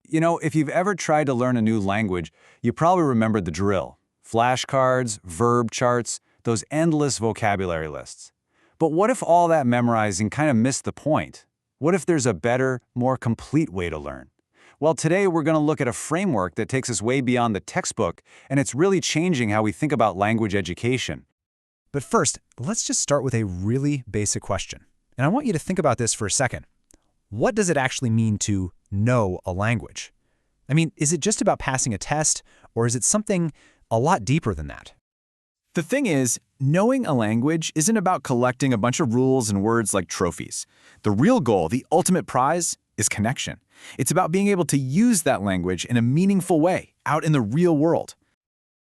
If you've ever tried to learn a new language, you probably remember the drill. Flashcards, verb charts, those endless vocabulary lists. But what if all that memorizing kind of missed the point? What if there's a better, more complete way to learn? Well, today we're going to look at a framework that takes us way beyond the textbook, and it's really changing how we think about language education. But first, let's just start with a really basic question. And I want you to think about this for a second. What does it actually mean to know a language? I mean, is it just about passing a test, or is it something a lot deeper than that? The thing is, knowing a language isn't about collecting a bunch of rules and words like trophies. The real goal, the ultimate prize, is connection. It's about being able to use that language in a meaningful way out in the real world.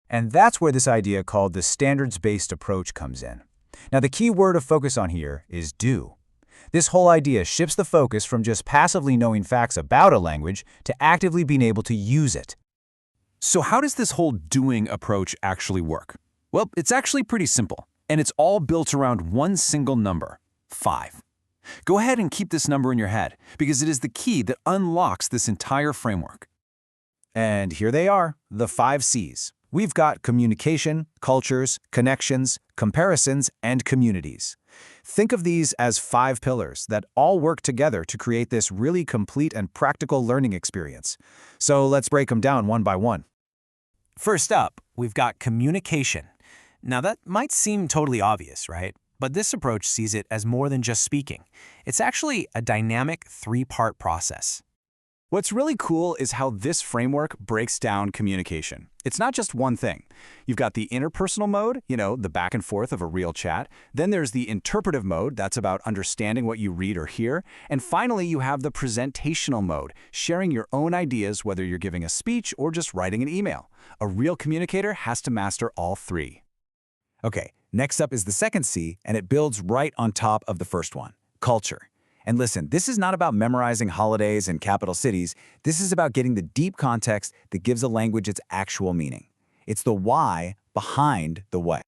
And that's where this idea called the standards-based approach comes in. Now, the key word to focus on here is do. This whole idea shifts the focus from just passively knowing facts about a language to actively being able to use it. So how does this whole doing approach actually work? Well, it's actually pretty simple, and it's all built around one single number, 5. Go ahead and keep this number in your head, because it is the key that unlocks this entire framework. And here they are, the 5 C's. We've got communication, cultures, connections, comparisons, and communities. Think of these as 5 pillars that all work together to create this really complete and practical learning experience. So let's break them down one by one. First up, we've got communication. Now that might seem totally obvious, right? But this approach sees it as more than just speaking. It's actually a dynamic 3-part process. What's really cool is how this framework breaks down communication. It's not just one thing. You've got the interpersonal mode, the back and forth of a real chat. Then there's the interpretive mode, that's about understanding what you read or hear. And finally, you have the presentational mode, sharing your own ideas whether you're giving a speech or just writing an email. A real communicator has to master all 3. Okay, next up is the second C, and it builds right on top of the first one, culture. And listen, this is not about memorizing holidays and capital cities. This is about getting the deep context that gives a language its actual meaning. It's the why behind the what.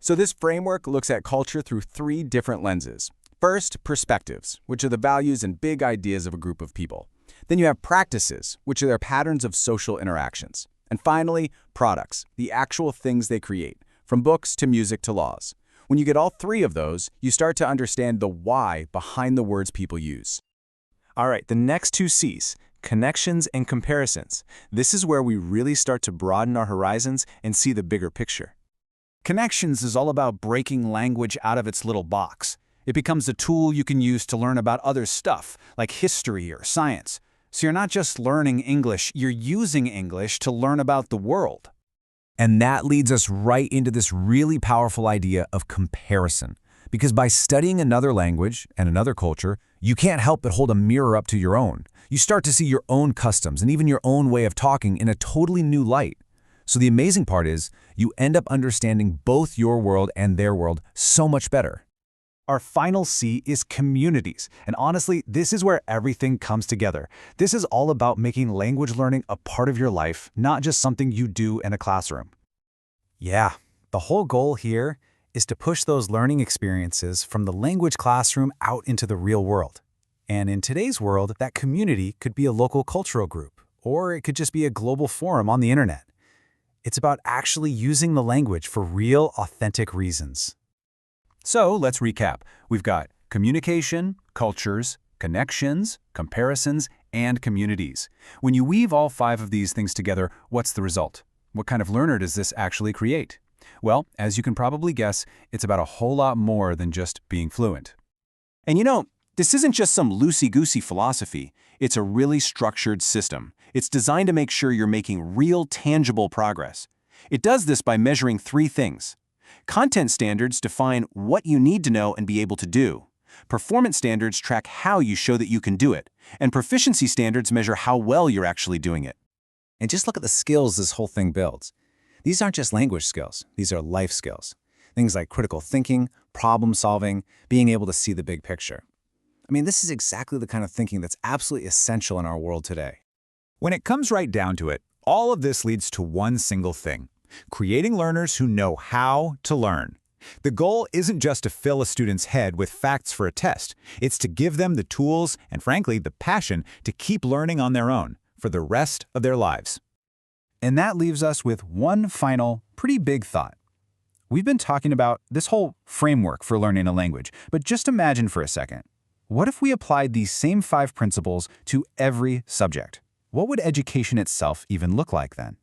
So this framework looks at culture through 3 different lenses. First, perspectives, which are the values and big ideas of a group of people. Then you have practices, which are their patterns of social interactions. And finally, products, the actual things they create, from books to music to laws. When you get all 3 of those, you start to understand the why behind the words people use. All right, the next 2 C's, connections and comparisons. This is where we really start to broaden our horizons and see the bigger picture. Connections is all about breaking language out of its little box. It becomes a tool you can use to learn about other stuff, like history or science. So you're not just learning English, you're using English to learn about the world. And that leads us right into this really powerful idea of comparison. Because by studying another language and another culture, you can't help but hold a mirror up to your own. You start to see your own customs and even your own way of talking in a totally new light. So the amazing part is, you end up understanding both your world and their world so much better. Our final C is communities, and honestly, this is where everything comes together. This is all about making language learning a part of your life, not just something you do in a classroom. Yeah, the whole goal here is to push those learning experiences from the language classroom out into the real world. And in today's world, that community could be a local cultural group, or it could just be a global forum on the internet. It's about actually using the language for real, authentic reasons. So let's recap. We've got communication, cultures, connections, comparisons, and communities. When you weave all 5 of these things together, what's the result? What kind of learner does this actually create? Well, as you can probably guess, it's about a whole lot more than just being fluent. And this isn't just some loosey-goosey philosophy. It's a really structured system. It's designed to make sure you're making real, tangible progress. It does this by measuring 3 things. Content standards define what you need to know and be able to do. Performance standards track how you show that you can do it. And proficiency standards measure how well you're actually doing it. And just look at the skills this whole thing builds. These aren't just language skills, these are life skills. Things like critical thinking, problem solving, being able to see the big picture. I mean, this is exactly the kind of thinking that's absolutely essential in our world today. When it comes right down to it, all of this leads to one single thing: creating learners who know how to learn. The goal isn't just to fill a student's head with facts for a test. It's to give them the tools and, frankly, the passion to keep learning on their own, for the rest of their lives. And that leaves us with one final, pretty big thought. We've been talking about this whole framework for learning a language, but just imagine for a second. What if we applied these same 5 principles to every subject? What would education itself even look like then?